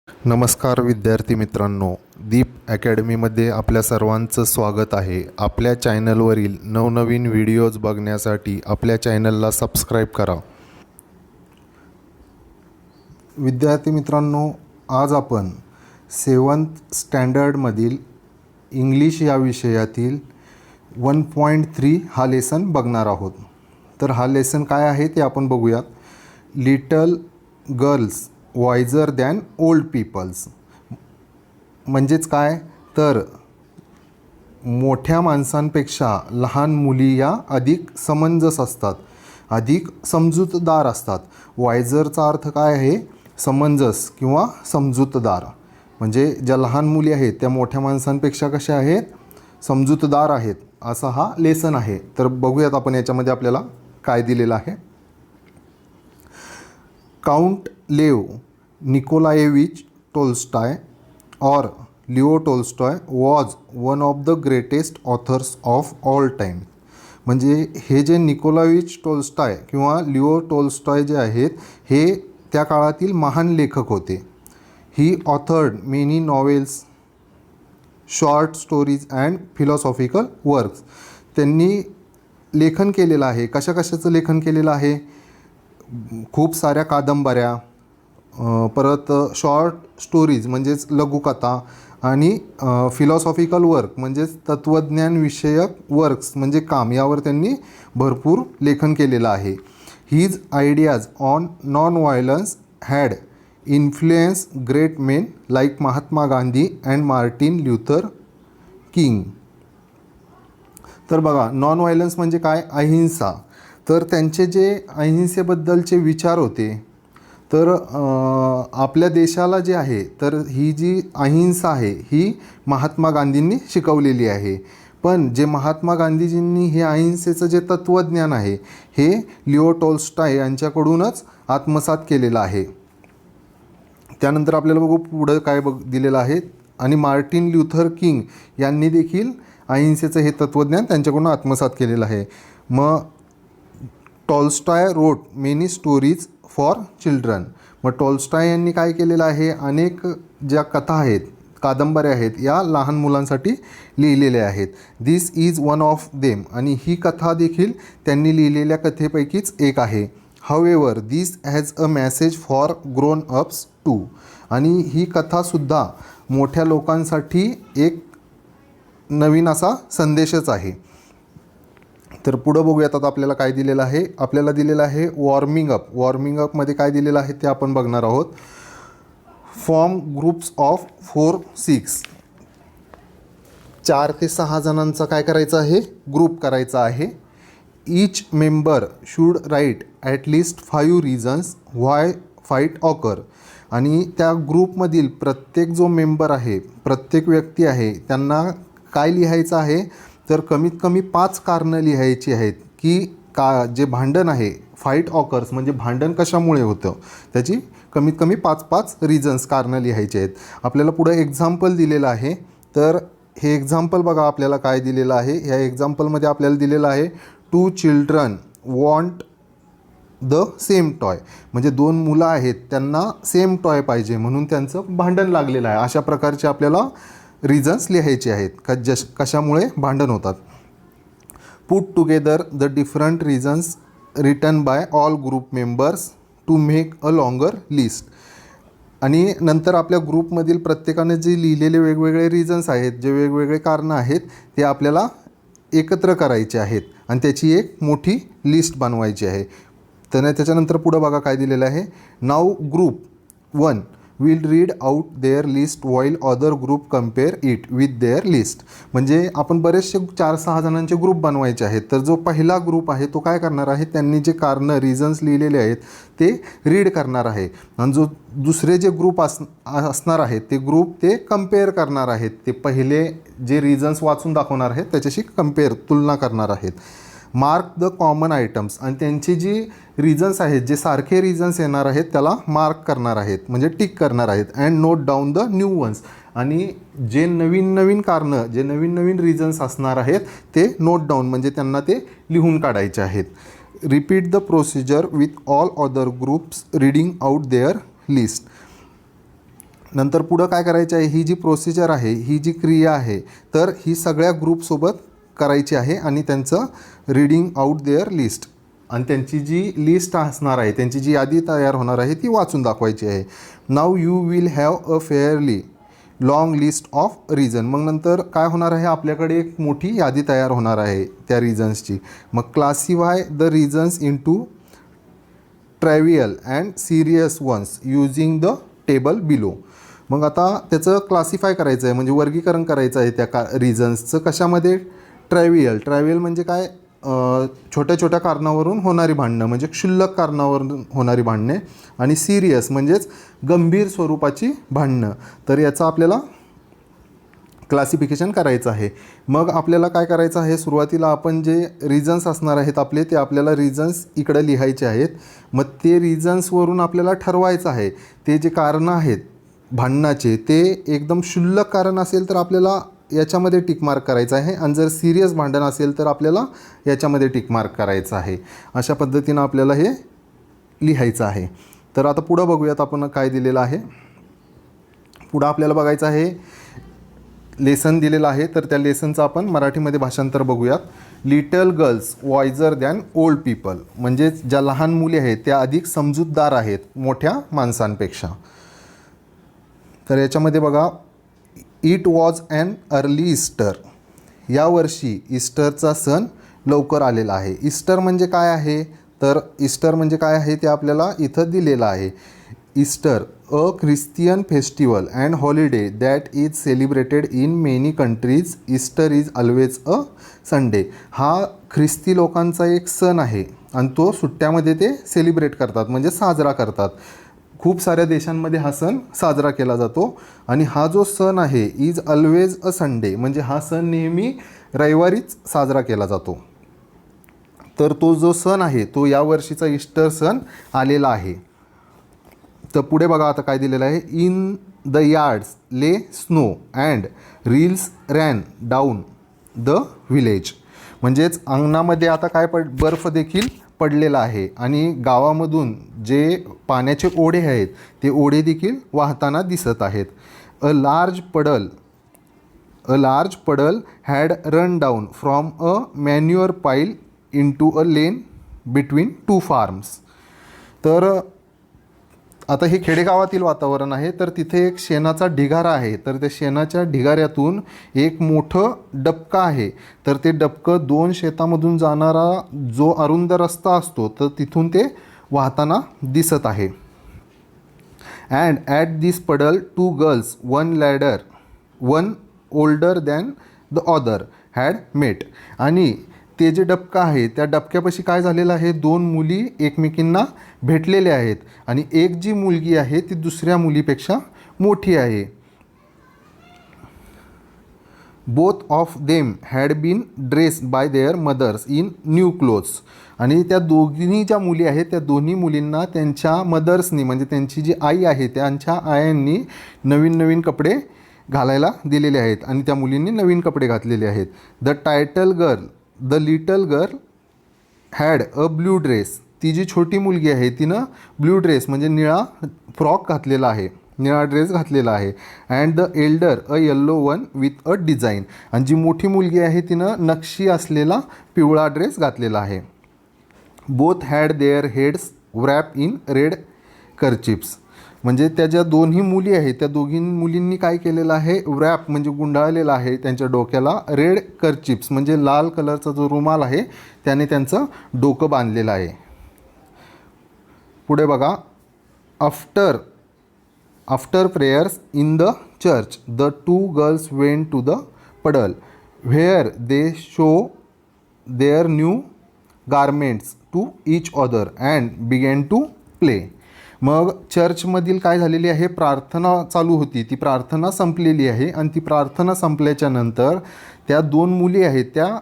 नमस्कार विद्यार्थी मित्रांनो, दीप अकॅडमीमध्ये आपल्या सर्वांचं स्वागत आहे. आपल्या चॅनलवरील नवनवीन व्हिडिओज बघण्यासाठी आपल्या चॅनलला सबस्क्राईब करा. विद्यार्थी मित्रांनो, आज आपण 7th स्टँडर्डमधील इंग्लिश या विषयातील 1.3 हा लेसन बघणार आहोत. तर हा लेसन काय आहे ते आपण बघूयात. Little girls wiser than old peoples. म्हणजेच काय तर मोठ्या माणसांपेक्षा लहान मुली या अधिक समंजस असतात, अधिक समजूतदार असतात. वायझरचा अर्थ काय आहे? समंजस किंवा समजूतदार. म्हणजे ज्या लहान मुली आहेत त्या मोठ्या माणसांपेक्षा कशा आहेत? समजूतदार आहेत. असा हा लेसन आहे. तर बघूयात आपण याच्यामध्ये आपल्याला काय दिलेलं आहे. Count Lev Nikolayevich Tolstoy or Leo Tolstoy was one of the greatest authors of all time. म्हणजे हे जे निकोलायेविच टोल्स्टॉय किंवा लिओ टोल्स्टॉय जे आहेत हे त्या काळातील महान लेखक होते. He authored many novels, short stories and philosophical works. त्यांनी लेखन केलेलं आहे. कशाचं लेखन केलेलं आहे? खूप साऱ्या कादंबऱ्या, परत शॉर्ट स्टोरीज म्हणजेच लघुकथा, आणि फिलॉसॉफिकल वर्क म्हणजेच तत्त्वज्ञानविषयक वर्क्स म्हणजे काम, यावर त्यांनी भरपूर लेखन केलेलं आहे. His ideas on non violence had influence great men like Mahatma Gandhi and Martin Luther King. तर बघा, नॉन व्हायलन्स म्हणजे काय? अहिंसा. तर त्यांचे जे अहिंसेबद्दलचे विचार होते, तर आपल्या देशाला जे आहे तर ही जी अहिंसा आहे ही महात्मा गांधींनी शिकवलेली आहे. पण जे महात्मा गांधीजींनी हे अहिंसेचं जे तत्त्वज्ञान आहे हे लिओ टोल्स्टॉय यांच्याकडूनच आत्मसात केलेलं आहे. त्यानंतर आपल्याला बघू पुढं काय दिलेलं आहे. आणि मार्टिन ल्युथर किंग यांनी देखील अहिंसेचं हे तत्त्वज्ञान त्यांच्याकडून आत्मसात केलेलं आहे. मग Tolstoy wrote many stories for children. मग टॉल्स्टॉय यांनी काय केलेलं आहे? अनेक ज्या कथा आहेत, कादंबऱ्या आहेत, या लहान मुलांसाठी लिहिलेल्या आहेत. This is one of them. आणि ही कथा देखील त्यांनी लिहिलेल्या कथेपैकीच एक आहे. However this has a message for grown ups too. आणि ही कथासुद्धा मोठ्या लोकांसाठी एक नवीन असा संदेशच आहे. तर पुढं बघूयात आता आपल्याला काय दिलेलं आहे. आपल्याला दिलेलं आहे वॉर्मिंग अप. वॉर्मिंग अपमध्ये काय दिलेलं आहे ते आपण बघणार आहोत. Form groups of 4-6. 4 ते 6 जणांचा काय करायचं आहे? ग्रुप करायचा आहे. Each member should write at least 5 reasons why fight occur. आणि त्या ग्रुपमधील प्रत्येक जो मेंबर आहे, प्रत्येक व्यक्ती आहे, त्यांना काय लिहायचं आहे? तर कमीत कमी 5 कारणं लिहायची आहेत की का जे भांडण आहे, फाईट ऑकर्स म्हणजे भांडण कशामुळे होतं, त्याची कमीत कमी 5 रिझन्स, कारणं लिहायची आहेत. आपल्याला पुढं एक्झाम्पल दिलेलं आहे. तर हे एक्झाम्पल बघा आपल्याला काय दिलेलं आहे. ह्या एक्झाम्पलमध्ये आपल्याला दिलेलं आहे 2 children want the same toy. म्हणजे 2 मुलं आहेत, त्यांना सेम टॉय पाहिजे म्हणून त्यांचं भांडण लागलेलं आहे. अशा प्रकारचे आपल्याला रिझन्स लिहायचे आहेत कशामुळे भांडण होतात. Put together the different reasons written by all group members to make a longer list. आणि नंतर आपल्या ग्रुपमधील प्रत्येकाने जे लिहिलेले वेगवेगळे रिझन्स आहेत, जे वेगवेगळे कारणं आहेत, ते आपल्याला एकत्र करायचे आहेत आणि त्याची एक मोठी लिस्ट बनवायची आहे. तर त्याच्यानंतर पुढं बघा काय दिलेलं आहे. Now group 1 will read out their list while other group compare it with their list. म्हणजे आपण बरेचसे 4-6 जणांचे ग्रुप बनवायचे आहेत. तर जो पहिला ग्रुप आहे तो काय करणार आहे? त्यांनी जे कारणं रिझन्स लिहिलेले आहेत ते रीड करणार आहे. आणि जो दुसरे जे ग्रुप असणार आहेत ते ग्रुप ते कम्पेअर करणार आहेत. ते पहिले जे रिझन्स वाचून दाखवणार आहेत त्याच्याशी तुलना करणार आहेत. Mark the common items. आणि त्यांची जी रिझन्स आहेत, जे सारखे रिझन्स येणार आहेत त्याला मार्क करणार आहेत, म्हणजे टिक करणार आहेत. And note down the new ones. आणि जे नवीन कारणं, जे नवीन रिझन्स असणार आहेत ते नोट डाऊन म्हणजे त्यांना ते लिहून काढायचे आहेत. Repeat the procedure with all other groups reading out their list. नंतर पुढं काय करायचं आहे, ही जी प्रोसिजर आहे, ही जी क्रिया आहे, तर ही सगळ्या ग्रुपसोबत करायची आहे आणि त्यांचं रीडिंग आउट देअर लिस्ट आणि त्यांची जी लिस्ट असणार आहे, त्यांची जी यादी तयार होणार आहे ती वाचून दाखवायची आहे. Now you will have a fairly long list of reason. मग नंतर काय होणार आहे, आपल्याकडे एक मोठी यादी तयार होणार आहे त्या रिझन्सची. मग classify the reasons into trivial and serious ones using the table below. मग आता त्याचं क्लासिफाय करायचं आहे, म्हणजे वर्गीकरण करायचं आहे त्या रिझन्सचं. कशामध्ये? ट्रॅव्हियल म्हणजे काय, छोट्या छोट्या कारणावरून होणारी भांडणं, म्हणजे क्षुल्लक कारणावरून होणारी भांडणे. आणि सिरियस म्हणजेच गंभीर स्वरूपाची भांडणं. तर याचं आपल्याला क्लासिफिकेशन करायचं आहे. मग आपल्याला काय करायचं आहे, सुरुवातीला आपण जे रिझन्स असणार आहेत आपले, ते आपल्याला रिझन्स इकडं लिहायचे आहेत. मग ते रिझन्सवरून आपल्याला ठरवायचं आहे ते जे कारणं आहेत भांडणाचे, ते एकदम क्षुल्लक कारण असेल तर आपल्याला याच्यामध्ये टिक मार्क करायचं आहे, आणि जर सिरियस भांडण असेल तर आपल्याला याच्यामध्ये टिक मार्क करायचं आहे. अशा पद्धतीनं आपल्याला हे लिहायचं आहे. तर आता पुढं बघूयात आपण काय दिलेलं आहे. पुढं आपल्याला बघायचं आहे, लेसन दिलेलं आहे, तर त्या लेसनचं आपण मराठीमध्ये भाषांतर बघूयात. Little girls wiser than old people, म्हणजेच ज्या लहान मुली आहेत त्या अधिक समजूतदार आहेत मोठ्या माणसांपेक्षा. तर याच्यामध्ये बघा, it was an early Easter. यावर्षी ईस्टरचा सण लवकर आलेला आहे. ईस्टर म्हणजे काय आहे, तर ईस्टर म्हणजे काय आहे ते आपल्याला इथं दिलेलं आहे. Easter a Christian festival and holiday that is celebrated in many countries. Easter is always a Sunday. हा ख्रिस्ती लोकांचा एक सण आहे आणि तो सुट्ट्यामध्ये ते सेलिब्रेट करतात, म्हणजे साजरा करतात. खूप साऱ्या देशांमध्ये हा सण साजरा केला जातो. आणि हा जो सण आहे इज ऑलवेज अ संडे, म्हणजे हा सण नेहमी रविवारीच साजरा केला जातो. तर तो जो सण आहे तो यावर्षीचा ईस्टर सण आलेला आहे. तर पुढे बघा आता काय दिलेलं आहे. इन द यार्ड्स ले snow and reels ran down the village. म्हणजेच अंगणामध्ये आता काय बर्फ देखील पडलेला आहे आणि गावामधून जे पाण्याचे ओढे आहेत ते ओढे देखील वाहताना दिसत आहेत. A large puddle had run down from a manure pile into a lane between two farms. तर आता हे खेडेगावातील वातावरण आहे, तर तिथे एक शेणाचा ढिगारा आहे. तर त्या शेणाच्या ढिगाऱ्यातून एक मोठं डबकं आहे. तर ते डबकं दोन शेतामधून जाणारा जो अरुंद रस्ता असतो तर तिथून ते वाहताना दिसत आहे. And at this puddle two girls one older than the other had met. आणि ते जे डबकं आहे त्या डबक्यापाशी काय झालेलं आहे, दोन मुली एकमेकींना भेटलेल्या आहेत आणि एक जी मुलगी आहे ती दुसऱ्या मुलीपेक्षा मोठी आहे. Both of them had been dressed by their mothers in new clothes. आणि त्या दोन्ही ज्या मुली आहेत त्या दोन्ही मुलींना त्यांच्या मदर्सनी, म्हणजे त्यांची जी आई आहे त्यांच्या आयांनी नवीन नवीन कपडे घालायला दिलेले आहेत आणि त्या मुलींनी नवीन कपडे घातलेले आहेत. The little girl had a blue dress. ती जी छोटी मुलगी आहे तिनं ब्ल्यू ड्रेस म्हणजे निळा फ्रॉक घातलेला आहे, निळा ड्रेस घातलेला आहे. And the Elder a yellow one with a design. आणि जी मोठी मुलगी आहे तिनं नक्षी असलेला पिवळा ड्रेस घातलेला आहे. Both had their heads wrap in red kerchiefs. म्हणजे त्या ज्या दोन्ही मुली आहेत त्या दोघी मुलींनी काय केलेलं आहे, व्रॅप म्हणजे गुंडाळलेला आहे त्यांच्या डोक्याला रेड कर्चिप्स म्हणजे लाल कलरचा जो रुमाल आहे त्याने त्यांचं डोकं बांधलेलं आहे. पुढे बघा, after prayers in the church the two girls went to the puddle where they show their new garments to each other and began to play. मग चर्चमधील काय झालेली आहे, प्रार्थना चालू होती, ती प्रार्थना संपलेली आहे आणि ती प्रार्थना संपल्याच्या नंतर त्या दोन मुली आहेत त्या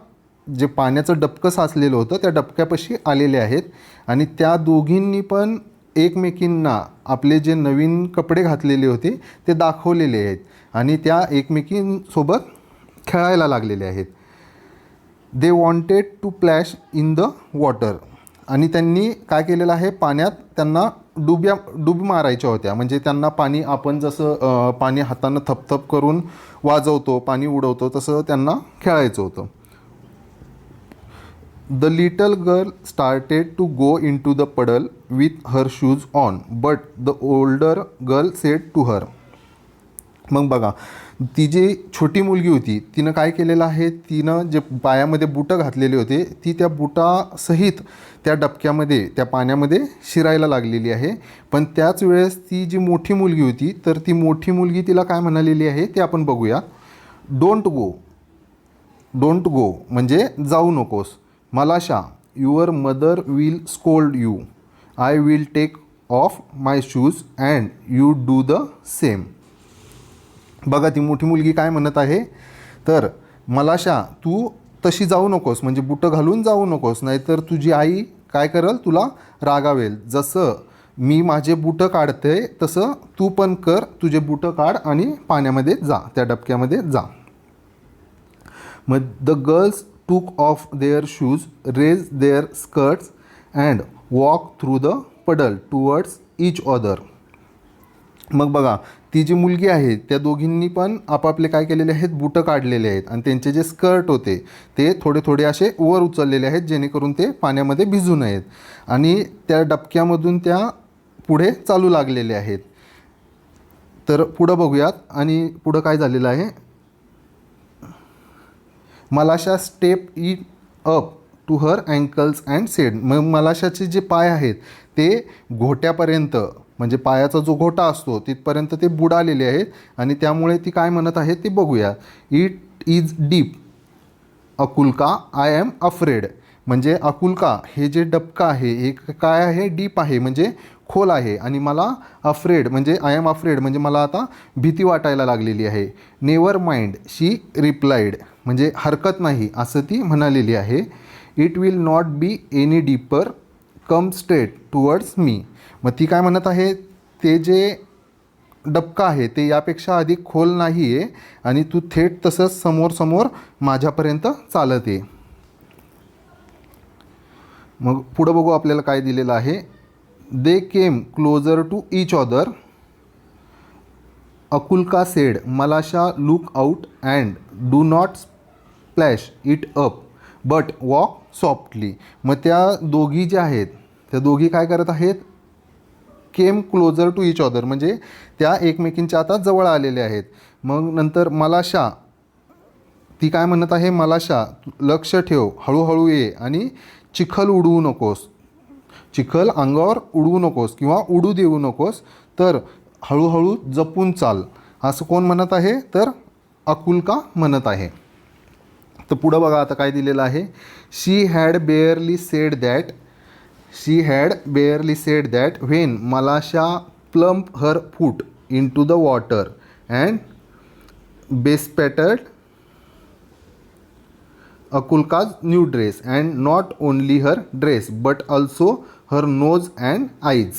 जे पाण्याचं डबकं साचलेलं होतं त्या डबक्यापाशी आलेले आहेत आणि त्या दोघींनी पण एकमेकींना आपले जे नवीन कपडे घातलेले होते ते दाखवलेले आहेत आणि त्या एकमेकींसोबत खेळायला लागलेले आहेत. They wanted to splash in the water. आणि त्यांनी काय केलेलं आहे, पाण्यात त्यांना डुबी मारायच्या होत्या. म्हणजे त्यांना पाणी आपण जसं पाणी हातानं थपथप करून वाजवतो, पाणी उडवतो, तसं त्यांना खेळायचं होतं. The little girl started to go into the puddle with her shoes on, but the older girl said to her. मग बघा, ती जी छोटी मुलगी होती तिनं काय केलेलं आहे, तिनं जे पायामध्ये बुटं घातलेले होते ती त्या बुटासहित त्या डबक्यामध्ये त्या पाण्यामध्ये शिरायला लागलेली आहे. पण त्याच वेळेस ती जी मोठी मुलगी होती तर ती मोठी मुलगी तिला काय म्हणालेली आहे ते आपण बघूया. डोंट गो, डोंट गो म्हणजे जाऊ नकोस. Malasha, your mother will scold you. I will take off my shoes and you do the same. बघा, ती मोठी मुलगी काय म्हणत आहे, तर मलाशा तू तशी जाऊ नकोस, म्हणजे बुटं घालून जाऊ नकोस, नाहीतर तुझी आई काय करेल, तुला रागावेल. जसं मी माझे बुटं काढते तसं तू पण कर, तुझे बुटं काढ आणि पाण्यामध्ये जा, त्या डबक्यामध्ये जा. मग the girls took off their shoes, raise their skirts and walk through the puddle towards each other. मग बघा, ती जी मुलगी आहे त्या दोघींनी पण आपापले काय केलेले आहेत, बुटं काढलेले आहेत आणि त्यांचे जे स्कर्ट होते ते थोडे थोडे असे वर उचललेले आहेत जेणेकरून ते पाण्यामध्ये भिजू नयेत. आणि त्या डबक्यामधून त्या पुढे चालू लागलेले आहेत. तर पुढं बघूयात. आणि पुढं काय झालेलं आहे, Malasha step it up to her ankles and said. मग मलाशाचे जे पाय आहेत ते घोट्यापर्यंत, म्हणजे पायाचा जो घोटा असतो तिथपर्यंत ते बुडालेले आहेत. आणि त्यामुळे ती काय म्हणत आहे ते बघूया. It is deep Akulka, I am afraid. म्हणजे अकुल्का हे जे डबका आहे हे काय आहे, डीप आहे म्हणजे खोल आहे. आणि मला अफ्रेड म्हणजे आय एम अफ्रेड म्हणजे मला आता भीती वाटायला लागलेली आहे. नेवर माइंड शी रिप्लाइड म्हणजे हरकत नाही असं ती म्हणालेली आहे. It will not be any deeper, come straight towards me. मग ती काय म्हणत आहे, ते जे डबका आहे ते यापेक्षा अधिक खोल नाही आहे आणि तू थेट तसंच समोर समोर माझ्यापर्यंत चालत ये. मग पुढं बघू आपल्याला काय दिलेलं आहे. They came closer to each other. Akulka said, Malasha look out and do not splash it up but walk softly. मग त्या दोघी ज्या आहेत त्या दोघी काय करत आहेत, केम क्लोजर टू इच अदर म्हणजे त्या एकमेकींच्या आता जवळ आलेल्या आहेत. मग नंतर मलाशा ती काय म्हणत आहे, मलाशा लक्ष ठेव, हळूहळू ये आणि चिखल उडवू नकोस, चिखल अंगावर उडवू नकोस किंवा उडू देऊ नकोस, तर हळूहळू जपून चाल. असं कोण म्हणत आहे, तर अकुल्का म्हणत आहे. तर पुढं बघा आता काय दिलेलं आहे. She had barely said that, she had barely said that when Malasha plump her foot into the water and bespattered Akulka's new dress and not only her dress but also her nose and eyes.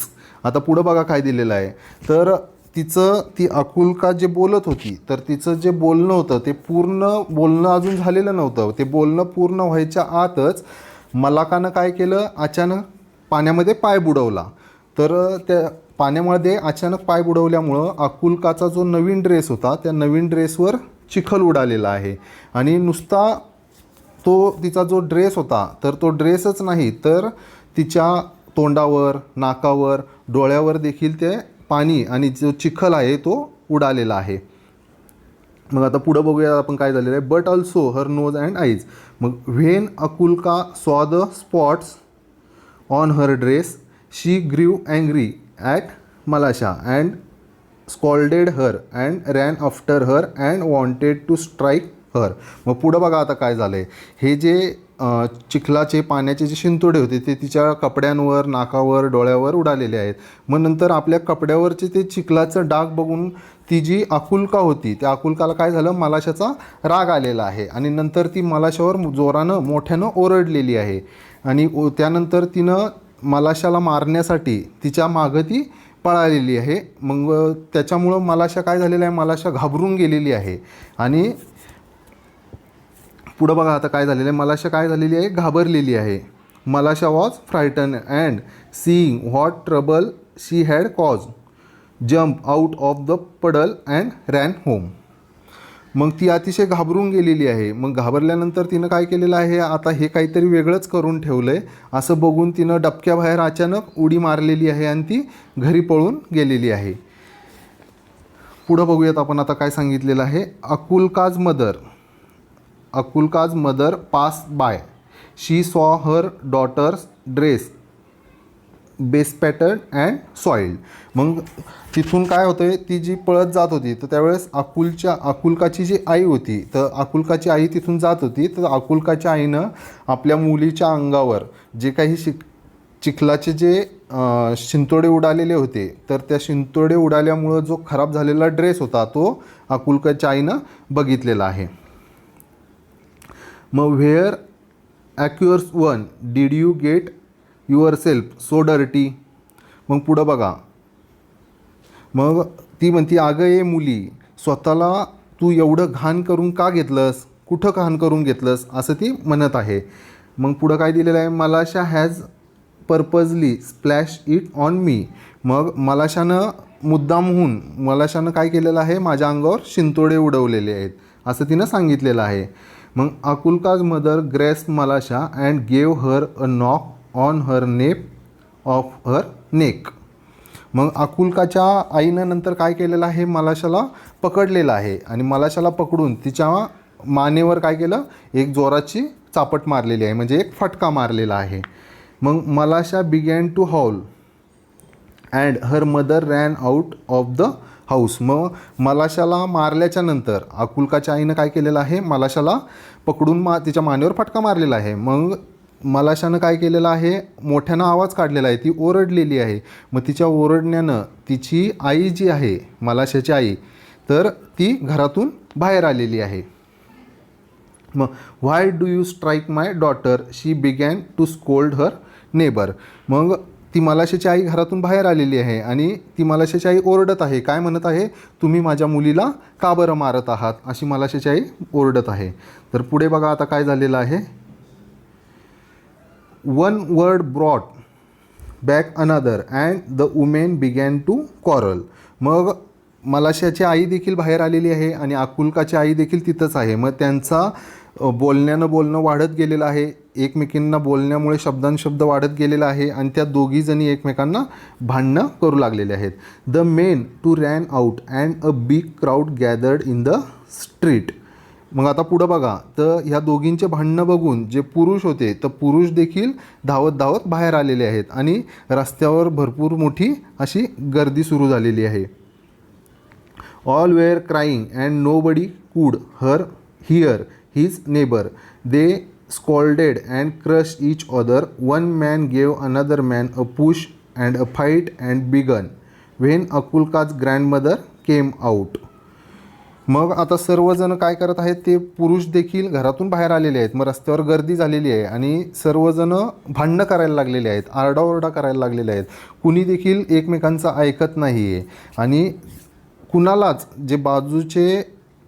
आता पुढं बघा काय दिलेलं आहे. तर ती अकुल्का जे बोलत होती तर तिचं जे बोलणं होतं ते पूर्ण बोलणं अजून झालेलं नव्हतं. ते बोलणं पूर्ण व्हायच्या आतच मलाकानं काय केलं, अचानक पाण्यामध्ये पाय बुडवला. तर त्या पाण्यामध्ये अचानक पाय बुडवल्यामुळं अकुल्काचा जो नवीन ड्रेस होता त्या नवीन ड्रेसवर चिखल उडालेला आहे. आणि नुसता तो तिचा जो ड्रेस होता तर तो ड्रेसच नाही तर तिच्या तोंडावर, नाकावर, डोळ्यावर देखील ते पाणी आणि जो चिखल आहे तो उडालेला आहे. मग आता पुढं बघूया आपण काय झालेलं आहे. But also her nose and eyes. मग when Akulka saw the spots on her dress she grew angry at Malasha and scolded her and ran after her and wanted to strike her. मग पुढं बघा आता काय झालं आहे. हे जे चिखलाचे पाण्याचे जे शिंतोडे होते ते तिच्या कपड्यांवर, नाकावर, डोळ्यावर उडालेले आहेत. मग नंतर आपल्या कपड्यावरचे ते चिखलाचं डाग बघून ती जी अकुल्का होती त्या अकुल्काला काय झालं, मलाशाचा राग आलेला आहे आणि नंतर ती मलाशावर जोरानं मोठ्यानं ओरडलेली आहे. आणि त्यानंतर तिनं मलाशाला मारण्यासाठी तिच्या मागं ती पळालेली आहे. मग त्याच्यामुळं मलाशा काय झालेला आहे, मलाशा घाबरून गेलेली आहे. आणि पुढं बघा आता काय झालेलं आहे. मलाशा काय झालेली आहे, घाबरलेली आहे. मलाशा was frightened and seeing what trouble she had cause jump out of the puddle and ran home. मग ती अतिशय घाबरून गेलेली आहे. मग घाबरल्यानंतर तिनं काय केलेलं आहे, आता हे काहीतरी वेगळंच करून ठेवलं आहे असं बघून तिनं डबक्याबाहेर अचानक उडी मारलेली आहे आणि ती घरी पळून गेलेली आहे. पुढं बघूयात आपण आता काय सांगितलेलं आहे. Akulka's mother pass by. She saw her daughter's dress bespattered and soiled. मग तिथून काय होतं आहे, ती जी पळत जात होती तर त्यावेळेस अकुल्काची जी आई होती, तर अकुल्काची आई तिथून जात होती. तर अकुल्काच्या आईनं आपल्या मुलीच्या अंगावर जे काही चिखलाचे जे शिंतोडे उडालेले होते, तर त्या शिंतोडे उडाल्यामुळं जो खराब झालेला ड्रेस होता तो अकुल्काच्या आईनं बघितलेला आहे. मग where accursed one did you get yourself so dirty. मग पुढं बघा, मग ती म्हणती, अगं ये मुली, स्वतःला तू एवढं घाण करून का घेतलंस, कुठं घाण करून घेतलंस असं ती म्हणत आहे. मग पुढं काय दिलेलं आहे, मलाशा has purposely splash it on me. मग मलाशानं काय केलेलं आहे, माझ्या अंगावर शिंतोडे उडवलेले आहेत असं तिनं सांगितलेलं आहे. मग Akulka's mother grace Malasha and gave her a knock on her nape of her neck. मग अकुल्काच्या आईनं नंतर काय केलेलं आहे, मलाशाला पकडलेलं आहे आणि मलाशाला पकडून तिच्या मानेवर काय केलं, एक जोराची चापट मारलेली आहे, म्हणजे एक फटका मारलेला आहे. मग Malasha began to howl and her mother ran out of the house. मग मलाशाला मारल्याच्या नंतर अकुल्काच्या आईनं काय केलेलं आहे, मलाशाला पकडून तिच्या मानेवर फटका मारलेला आहे. मग मलाशानं काय केलेलं आहे, मोठ्यानं आवाज काढलेला आहे, ती ओरडलेली आहे. मग तिच्या ओरडण्यानं तिची आई जी आहे, मलाशाची आई, तर ती घरातून बाहेर आलेली आहे. मग why do you strike my daughter, she began to scold her neighbour. मग ती मलाशाची आई घरातून बाहेर आलेली आहे आणि ती मलाशाची आई ओरडत आहे, काय म्हणत आहे, तुम्ही माझ्या मुलीला का बरं मारत आहात, अशी मलाशाची आई ओरडत आहे. तर पुढे बघा आता काय झालेलं आहे. One word brought back another and the women began to quarrel. मग मलाशाची आई देखील बाहेर आलेली आहे आणि अकुल्काची आई देखील तिथंच आहे. मग त्यांचा बोलणं वाढत गेलेलं आहे, एकमेकींना बोलण्यामुळे शब्दांशब्द वाढत गेलेला आहे आणि त्या दोघीजणी एकमेकांना भांडणं करू लागलेले आहेत. The men too ran out and a big crowd gathered in the street. मग आता पुढं बघा, तर ह्या दोघींचे भांडणं बघून जे पुरुष होते, तर पुरुष देखील धावत धावत बाहेर आलेले आहेत आणि रस्त्यावर भरपूर मोठी अशी गर्दी सुरू झालेली आहे. All were crying and nobody could hear his neighbour. They scolded and crush each other. One man gave another man a push and a fight and began when Akulka's grandmother came out. मग आता सर्वजण काय करत आहेत, ते पुरुष देखील घरातून बाहेर आलेले आहेत. मग रस्त्यावर गर्दी झालेली आहे आणि सर्वजण भांडणं करायला लागलेले आहेत, आरडाओरडा करायला लागलेले आहेत. कुणी देखील एकमेकांचं ऐकत नाही आहे आणि कुणालाच, जे बाजूचे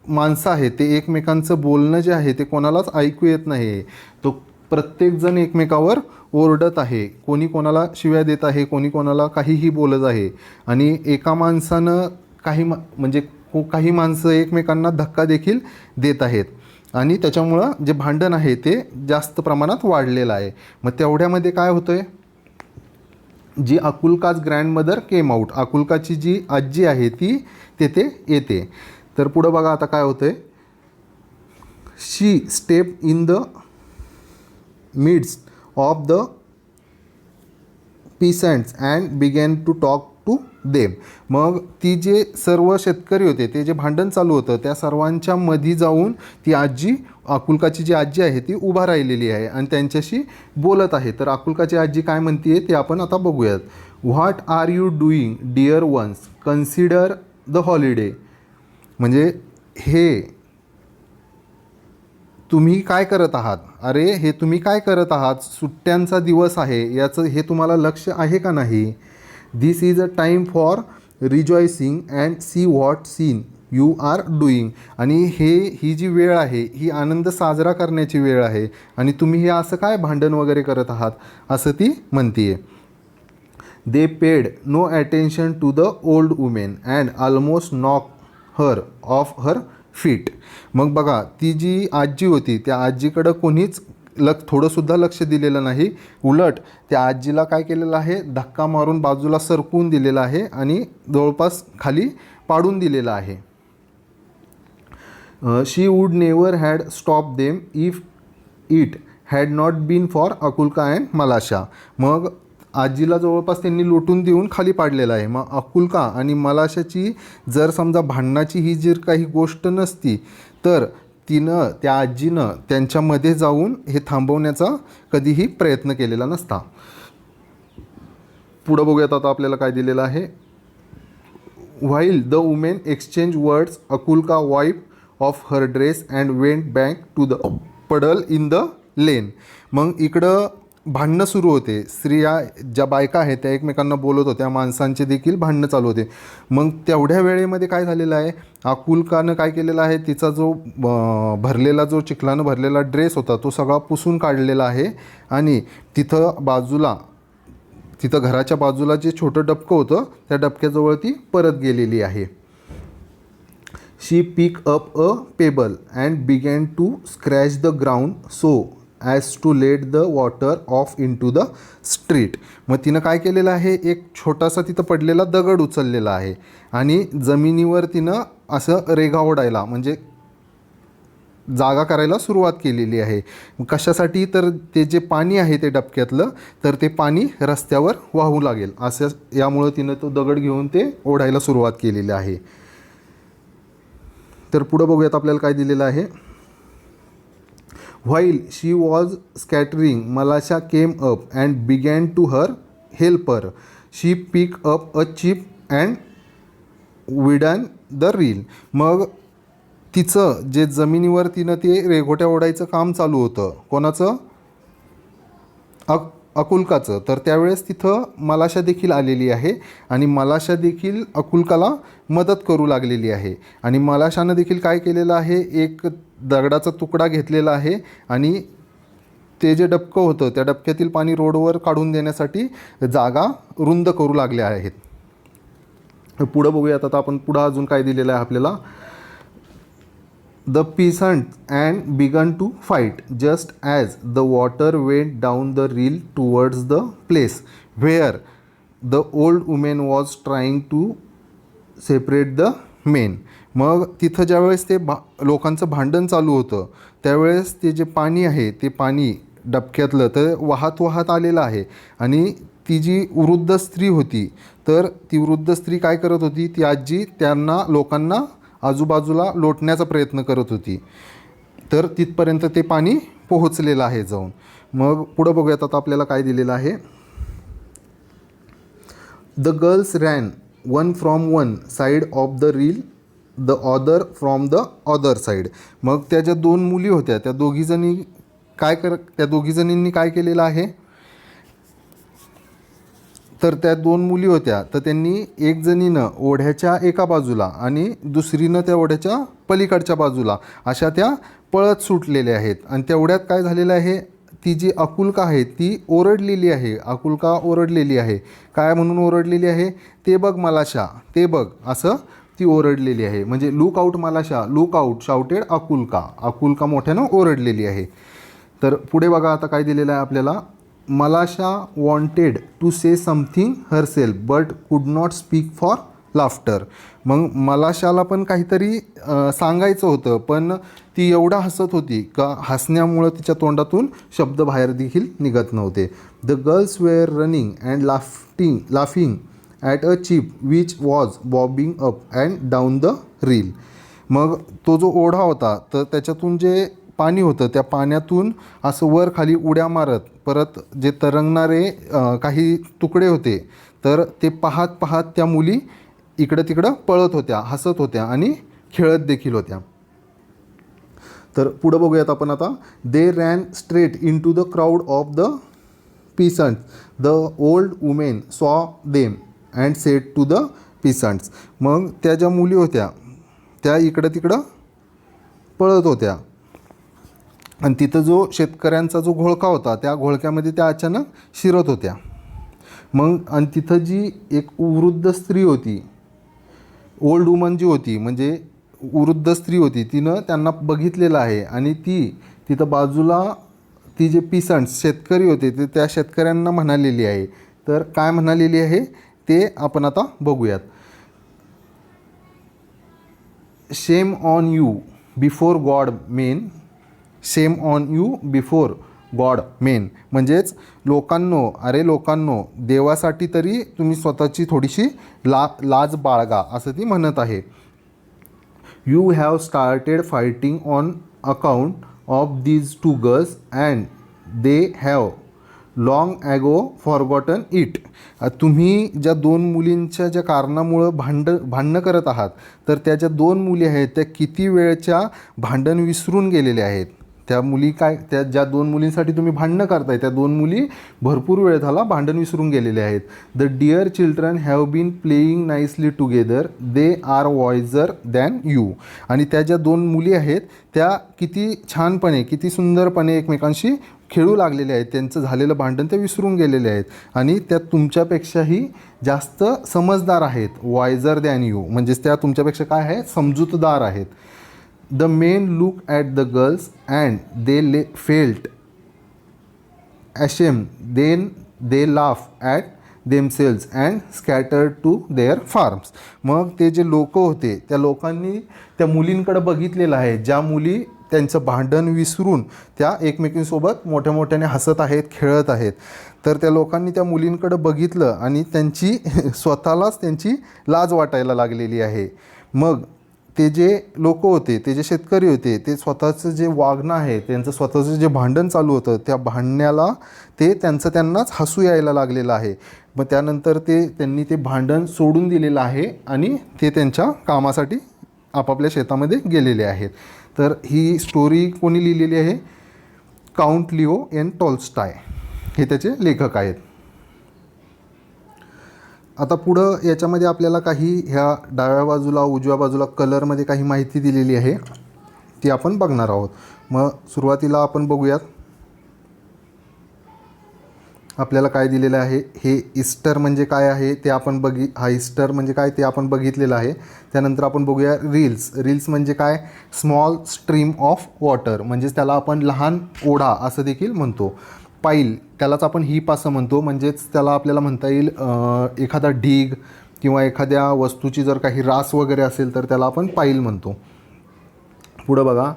माणसं आहेत ते एकमेकांचं बोलणं जे आहे ते कोणालाच ऐकू येत नाही आहे. तो प्रत्येकजण एकमेकावर ओरडत आहे, कोणी कोणाला शिव्या देत आहे, कोणी कोणाला काहीही बोलत आहे आणि एका माणसानं काही माणसं एकमेकांना धक्का देखील देत आहेत आणि त्याच्यामुळं जे भांडण आहे ते जास्त प्रमाणात वाढलेलं आहे. मग तेवढ्यामध्ये काय होतं आहे, जी अकुल्काज ग्रँडमदर केम आऊट, अकुल्काची जी आजी आहे ती तेथे येते. तर पुढं बघा आता काय होतं आहे. She step in the midst of the peasants and began to talk to them. मग ती जे सर्व शेतकरी होते, ते जे भांडण चालू होतं त्या सर्वांच्या मध्ये जाऊन ती आजी, अकुल्काची जी आजी आहे ती उभा राहिलेली आहे आणि त्यांच्याशी बोलत आहे. तर अकुल्काची आजी काय म्हणते ते आपण आता बघूयात. What are you doing dear ones, consider the holiday. म्हणजे हे तुम्ही काय करत आहात, अरे हे तुम्ही काय करत आहात, सुट्ट्यांचा दिवस आहे, याचं हे तुम्हाला लक्ष आहे का नाही. This is a time for rejoicing and see what sin you are doing. आणि ही जी वेळ आहे ही आनंद साजरा करण्याची वेळ आहे आणि तुम्ही हे असं काय भांडण वगैरे करत आहात असं ती म्हणते आहे. They paid no attention to the old women and almost knock her off her feet. मग बघा, ती जी आजी होती त्या आजीकडं कोणीच थोडंसुद्धा लक्ष दिलेलं नाही. उलट त्या आजीला काय केलेलं आहे, धक्का मारून बाजूला सरकवून दिलेलं आहे आणि जवळपास खाली पाडून दिलेलं आहे. She would never had stop them if it had not been for Akulka and Malasha. मग आजीला जवळपास त्यांनी लुटून देऊन खाली पाडलेलं आहे. मग अकुल्का आणि मलाशाची जर समजा भांडणाची ही जर काही गोष्ट नसती तर त्या आजीनं त्यांच्यामध्ये जाऊन हे थांबवण्याचा कधीही प्रयत्न केलेला नसता. पुढं बघूयात आता आपल्याला काय दिलेलं आहे. While the women exchange words Akulka wipe off her dress and went back to the puddle in the lane. मग इकडं भांडणं सुरू होते. स्त्रिया ज्या बायका आहेत त्या एकमेकांना बोलत होत्या, माणसांचे देखील भांडणं चालू होते. मग तेवढ्या वेळेमध्ये काय झालेलं आहे, अकुल्कानं काय केलेलं आहे, तिचा जो भरलेला जो चिखलानं भरलेला ड्रेस होता तो सगळा पुसून काढलेला आहे आणि तिथं घराच्या बाजूला जे छोटं डबकं होतं त्या डबक्याजवळ ती परत गेलेली आहे. She pick up a pebble and began to scratch the ground so as to let the water off into the street. मग तिनं काय केलेलं आहे, एक छोटासा तिथं पडलेला दगड उचललेला आहे आणि जमिनीवर तिनं असं रेघा ओढायला म्हणजे जागा करायला सुरुवात केलेली आहे. कशासाठी, तर ते जे पाणी आहे ते डबक्यातलं तर ते पाणी रस्त्यावर वाहू लागेल असं, यामुळं तिनं तो दगड घेऊन ते ओढायला सुरुवात केलेली आहे. तर पुढं बघूयात आपल्याला काय दिलेलं आहे. While she was scattering Malasha came up and began to her helper. She pick up a chip and widen the rill. मग तिचं जे जमिनीवर तिनं ते रेघोट्या ओढायचं काम चालू होतं, कोणाचं, अकुल्काचं. तर त्यावेळेस तिथं मलाशा देखील आलेली आहे आणि मलाशा देखील अकुल्काला मदत करू लागलेली आहे. आणि मलाशानं देखील काय केलेलं आहे, एक दगडाचा तुकडा घेतलेला आहे आणि ते जे डबकं होतं त्या डबक्यातील पाणी रोडवर काढून देण्यासाठी जागा रुंद करू लागल्या आहेत. पुढं बघूयात आता आपण, पुढं अजून काय दिलेलं आहे आपल्याला. The peasants and began to fight just as the water went down the reel towards the place where the old woman was trying to separate the men. मग तिथं ज्यावेळेस ते लोकांचं भांडण चालू होतं त्यावेळेस ते जे पाणी आहे ते पाणी डबक्यातलं तर वाहत आलेलं आहे आणि ती जी वृद्ध स्त्री होती तर ती वृद्ध स्त्री काय करत होती, ती आजी त्यांना लोकांना आजूबाजूला लोटण्याचा प्रयत्न करत होती. तर तिथपर्यंत ते पाणी पोहोचलेलं आहे जाऊन. मग पुढं बघूयात आता आपल्याला काय दिलेलं आहे. The girls ran one from one side of the reel the other from the other side. मग त्या ज्या दोन मुली होत्या त्या दोघीजणींनी काय केलेलं आहे, तर त्या दोन मुली होत्या तर त्यांनी एक जणीनं ओढ्याच्या एका बाजूला आणि दुसरीनं त्या ओढ्याच्या पलीकडच्या बाजूला अशा त्या पळत सुटलेल्या आहेत. आणि तेवढ्यात काय झालेलं आहे, ती जी अकुल्का आहे ती ओरडलेली आहे. अकुल्का ओरडलेली आहे. काय म्हणून ओरडलेली आहे, ते बघ मलाशा, ते बघ, असं ती ओरडलेली आहे. म्हणजे look out Malasha, look out shouted Akulka. Akulka मोठ्यानं ओरडलेली आहे. तर पुढे बघा आता काय दिलेलं आहे आपल्याला. Malasha wanted to say something herself but could not speak for laughter. मग मलाशाला पण काहीतरी सांगायचं होतं पण ती एवढा हसत होती का हसण्यामुळं तिच्या तोंडातून शब्द बाहेर देखील निघत नव्हते. The girls were running and laughing at a chip which was bobbing up and down the rill. मग तो जो ओढा होता तर त्याच्यातून जे पाणी होतं त्या पाण्यातून असं वर खाली उड्या मारत परत जे तरंगणारे काही तुकडे होते तर ते पाहत त्या मुली इकडं तिकडं पळत होत्या, हसत होत्या आणि खेळत देखील होत्या. तर पुढं बघूयात आपण आता. They ran straight into the crowd of the peasants. The old women saw them and said to the peasants. मग त्या ज्या मुली होत्या त्या इकडं तिकडं पळत होत्या आणि तिथं जो शेतकऱ्यांचा जो घोळका होता त्या घोळक्यामध्ये त्या अचानक शिरत होत्या. मग आणि तिथं जी एक वृद्ध स्त्री होती, ओल्ड वुमन जी होती म्हणजे वृद्ध स्त्री होती, तिनं त्यांना बघितलेलं आहे आणि ती तिथं बाजूला ती जे पिसंट्स शेतकरी होते ते त्या शेतकऱ्यांना म्हणालेली आहे. तर काय म्हणालेली आहे ते आपण आता बघूयात. Shame on you before God main, shame on you before God main, म्हणजेच लोकांनो, अरे लोकांनो, देवासाठी तरी तुम्ही स्वतःची थोडीशी लाज बाळगा, असं ती म्हणत आहे. You have started fighting on account of these two girls and they have long ago forgotten it. तुम्ही ज्या दोन मुलींच्या ज्या कारणामुळं भांडणं करत आहात, तर त्या ज्या दोन मुली आहेत त्या किती वेळच्या भांडण विसरून गेलेल्या आहेत. त्या मुली त्या ज्या दोन मुलींसाठी तुम्ही भांडणं करताय त्या दोन मुली भरपूर वेळ झाला भांडण विसरून गेलेले आहेत. The dear children have been playing nicely together, they are wiser than you. आणि त्या ज्या दोन मुली आहेत त्या किती छानपणे, किती सुंदरपणे एकमेकांशी खेळू लागलेले आहेत. त्यांचं झालेलं भांडण ते विसरून गेलेले आहेत आणि त्या तुमच्यापेक्षाही जास्त समजदार आहेत. वायझर दॅन यू म्हणजेच त्या तुमच्यापेक्षा काय आहे, समजूतदार आहेत. The men look at the girls and they felt ashamed, then they laugh at themselves and scattered to their farms. मग ते जे लोक होते त्या लोकांनी त्या मुलींकडे बघितलेलं आहे, ज्या मुली त्यांचं भांडण विसरून त्या एकमेकींसोबत मोठ्या मोठ्याने हसत आहेत, खेळत आहेत. तर त्या लोकांनी त्या मुलींकडे बघितलं आणि त्यांची स्वतःलाच त्यांची लाज वाटायला लागलेली आहे. मग ते जे लोक होते, ते जे शेतकरी होते, ते स्वतःचं जे वागणं आहे, त्यांचं स्वतःचं जे भांडण चालू होतं त्या भांडण्याला त्यांनाच हसू यायला लागलेलं आहे. मग त्यानंतर त्यांनी ते भांडण सोडून दिलेलं आहे आणि ते त्यांच्या कामासाठी आपापल्या शेतामध्ये गेलेले आहेत. तर ही स्टोरी कोणी लिहिलेली आहे, काउंट लिओ एन टॉल्स्टॉय हे त्याचे लेखक आहेत. आता पुढं याच्यामध्ये आपल्याला काही ह्या डाव्या बाजूला उजव्या बाजूला कलरमध्ये काही माहिती दिलेली आहे ती आपण बघणार आहोत. मग सुरुवातीला आपण बघूयात आपल्याला काय दिलेलं आहे. हे ईस्टर म्हणजे काय आहे ते आपण हा ईस्टर म्हणजे काय ते आपण बघितलेलं आहे. त्यानंतर आपण बघूया रील्स म्हणजे काय, स्मॉल स्ट्रीम ऑफ वॉटर म्हणजेच त्याला आपण लहान ओढा असं देखील म्हणतो. पाईल त्यालाच आपण हीप असं म्हणतो, म्हणजेच त्याला आपल्याला म्हणता येईल एखादा ढीग किंवा एखाद्या वस्तूची जर काही रास वगैरे असेल तर त्याला आपण पाईल म्हणतो. पुढं बघा,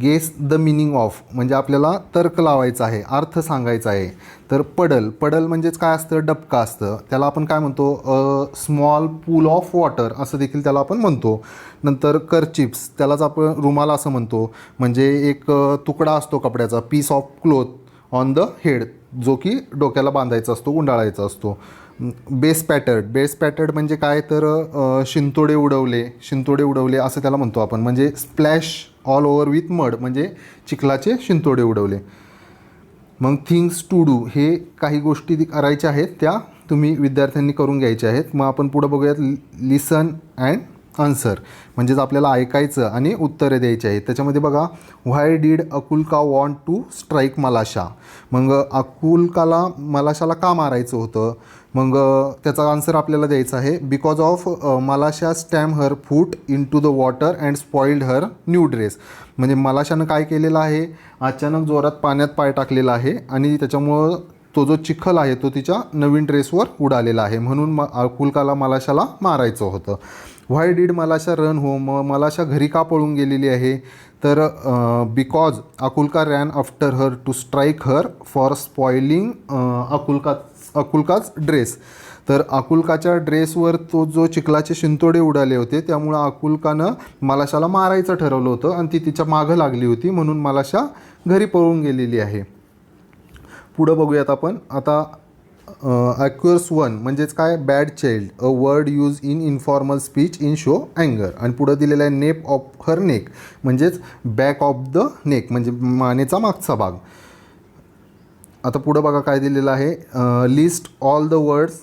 गेस द मिनिंग ऑफ म्हणजे आपल्याला तर्क लावायचा आहे, अर्थ सांगायचा आहे. तर पडल म्हणजेच काय असतं, डबका असतं, त्याला आपण काय म्हणतो, स्मॉल पूल ऑफ वॉटर असं देखील त्याला आपण म्हणतो. नंतर कर्चिप्स त्यालाच आपण रुमाल असं म्हणतो, म्हणजे एक तुकडा असतो कपड्याचा, piece of cloth on the head, जो की डोक्याला बांधायचा असतो, गुंडाळायचा असतो. बेस पॅटर्ड म्हणजे काय तर शिंतोडे उडवले असं त्याला म्हणतो आपण, म्हणजे splash all over with mud म्हणजे चिखलाचे शिंतोडे उडवले. मग थिंग्स टू डू हे काही गोष्टी करायच्या आहेत त्या तुम्ही विद्यार्थ्यांनी करून घ्यायच्या आहेत. मग आपण पुढं बघूयात लिसन अँड आन्सर म्हणजेच आपल्याला ऐकायचं आणि उत्तरे द्यायची आहेत. त्याच्यामध्ये बघा, why did Akulka want to strike Malasha, मग अकुल्काला मलाशाला का मारायचं होतं. मग त्याचा आन्सर आपल्याला द्यायचा आहे, because of Malasha stamp her foot into the water and spoiled her new dress, म्हणजे मलाशानं काय केलेलं आहे, अचानक जोरात पाण्यात पाय टाकलेला आहे आणि त्याच्यामुळं तो जो चिखल आहे तो तिच्या नवीन ड्रेसवर उडालेला आहे, म्हणून अकुल्काला मलाशाला मारायचं होतं. Why did Malasha run home, Malasha घरी का पळून गेलेली आहे, तर because Akulka ran after her to strike her for spoiling अकुल्काच ड्रेस, तर अकुल्काच्या ड्रेसवर तो जो चिखलाचे शिंतोडे उडाले होते त्यामुळं अकुल्कानं मलाशाला मारायचं ठरवलं होतं आणि ती तिच्या मागं लागली होती, म्हणून मलाशा घरी पळून गेलेली आहे. पुढं बघूयात आपण आता, ॲक्युअर्स 1 म्हणजेच काय, bad child, a word use in informal speech in show अँगर, आणि पुढं दिलेलं आहे नेप ऑफ हर नेक म्हणजेच बॅक ऑफ द नेक म्हणजे मानेचा मागचा भाग. आता पुढं बघा काय दिलेलं आहे, list all the words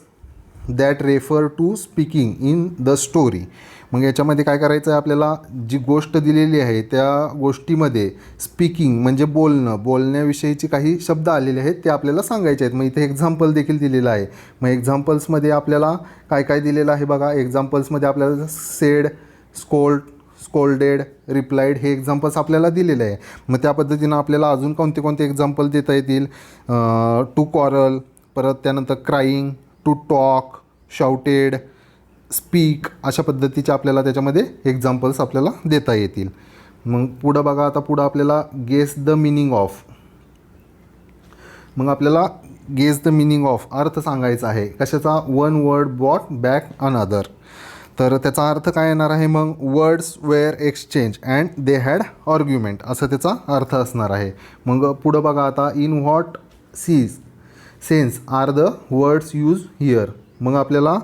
that refer to speaking in the story, मग याच्यामध्ये काय करायचं आहे आपल्याला, जी गोष्ट दिलेली आहे त्या गोष्टीमध्ये स्पीकिंग म्हणजे बोलण्याविषयीचे काही शब्द आलेले आहेत ते आपल्याला सांगायचे आहेत. मग इथे एक्झाम्पल देखील दिलेलं आहे. मग एक्झाम्पल्समध्ये आपल्याला काय काय दिलेलं आहे बघा. एक्झाम्पल्समध्ये आपल्याला सेड, स्कोल्डेड, रिप्लाइड हे एक्झाम्पल्स आपल्याला दिलेले आहे. मग त्या पद्धतीनं आपल्याला अजून कोणते कोणते एक्झाम्पल देता येतील. टू कॉरल, परत त्यानंतर crying, to talk, shouted, speak, अशा पद्धतीचे आपल्याला त्याच्यामध्ये एक्झाम्पल्स आपल्याला देता येतील. मग पुढं बघा, आता पुढं आपल्याला गेस द मिनिंग ऑफ. मग आपल्याला guess the meaning of earth सांगायचा आहे. कशाचा? One word bought back another. तर त्याचा अर्थ काय येणार आहे मग? Words were exchange and they had argument, असं त्याचा अर्थ असणार आहे. मग पुढं बघा आता, in what sense are the words use here. मग आपल्याला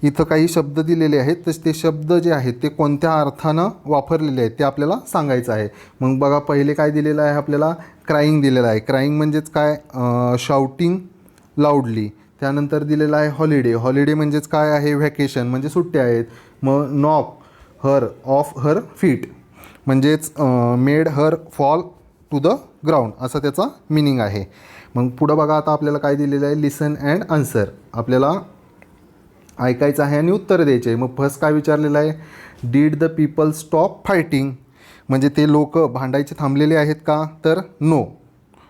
इथं काही शब्द दिलेले आहेत, तर ते शब्द जे आहेत ते कोणत्या अर्थानं वापरलेले आहेत ते आपल्याला सांगायचं आहे. मग बघा, पहिले काय दिलेलं आहे आपल्याला? क्राईंग दिलेलं आहे. क्राईंग म्हणजेच काय? शाउटिंग लाऊडली. त्यानंतर दिलेलं आहे हॉलिडे. हॉलिडे म्हणजेच काय आहे? व्हॅकेशन, म्हणजे सुट्ट्या आहेत. मग knock her off her feet, म्हणजेच made her fall to the ground, असं त्याचा मिनिंग आहे. मग पुढं बघा, आता आपल्याला काय दिलेलं आहे? लिसन अँड आन्सर. आपल्याला ऐकायचं आहे आणि उत्तर द्यायचे आहे. मग फर्स्ट काय विचारलेलं आहे? Did the people stop fighting, म्हणजे ते लोक भांडायचे थांबलेले आहेत का? तर नो,